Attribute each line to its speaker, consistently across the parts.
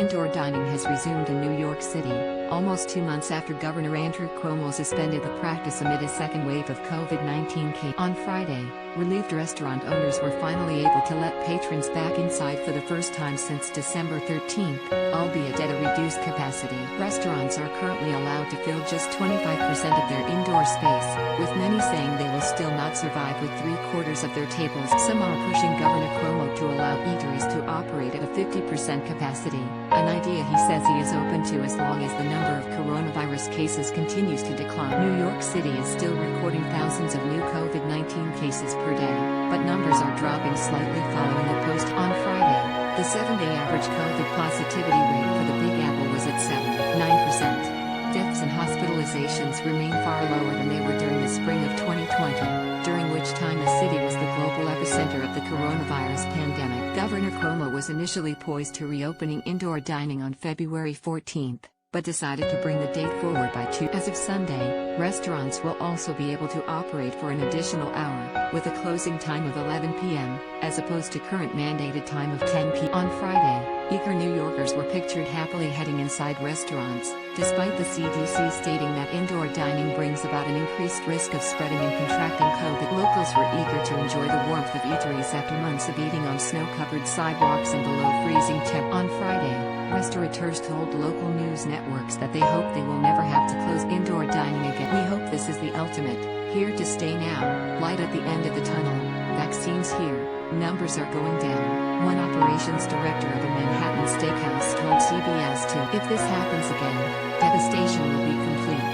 Speaker 1: Indoor dining has resumed in New York City, almost 2 months after Governor Andrew Cuomo suspended the practice amid a second wave of COVID-19 cases. On Friday, relieved restaurant owners were finally able to let patrons back inside for the first time since December 13, albeit at a reduced capacity. Restaurants are currently allowed to fill just 25% of their indoor space, with many saying they will still not survive with 3/4 of their tables. Some are pushing Governor Cuomo to allow eateries to operate at a 50% capacity, an idea he says he is open to as long as the number of coronavirus cases continues to decline. New York City is still recording thousands of new COVID-19 cases per day, but numbers are dropping slightly following a post on Friday. The 7-day average COVID positivity rate for the Big Apple was at 7.9%. Deaths and hospitalizations remain far lower than they were during the spring of 2020, during which time the city was the global epicenter of the coronavirus pandemic. Governor Cuomo was initially poised to reopening indoor dining on February 14, but decided to bring the date forward by 2. As of Sunday, restaurants will also be able to operate for an additional hour, with a closing time of 11 p.m., as opposed to current mandated time of 10 p.m. On Friday, eager New Yorkers were pictured happily heading inside restaurants, despite the CDC stating that indoor dining brings about an increased risk of spreading and contracting COVID. Locals were eager to enjoy the warmth of eateries after months of eating on snow-covered sidewalks and below freezing temps. On Friday, restaurateurs told local news networks that they hope they will never have to close indoor dining again. "We hope this is the ultimate, here to stay now, light at the end of the tunnel. Vaccines here, numbers are going down," one operations director of a Manhattan steakhouse told CBS 2. "If this happens again, devastation will be complete.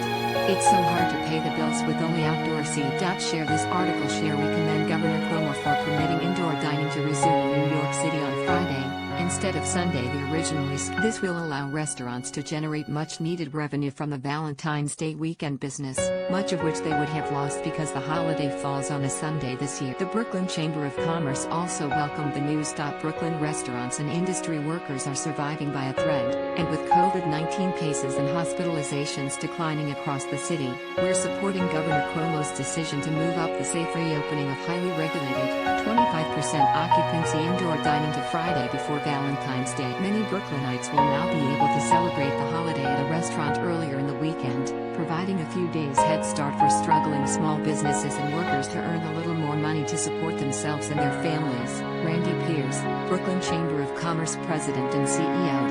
Speaker 1: It's so hard to pay the bills with only outdoor seating." Share this article. Share. We commend Governor Cuomo for permitting indoor dining to resume in New York City on Friday, instead of Sunday the originally. This will allow restaurants to generate much-needed revenue from the Valentine's Day weekend business, much of which they would have lost because the holiday falls on a Sunday this year. The Brooklyn Chamber of Commerce also welcomed the news. Brooklyn restaurants and industry workers are surviving by a thread, and with COVID-19 cases and hospitalizations declining across the city, we're supporting Governor Cuomo's decision to move up the safe reopening of highly regulated, 25% occupancy indoor dining to Friday before Valentine's Day. Many Brooklynites will now be able to celebrate the holiday at a restaurant earlier in the weekend, providing a few days head start for struggling small businesses and workers to earn a little more money to support themselves and their families. Randy Pierce, Brooklyn Chamber of Commerce President and CEO,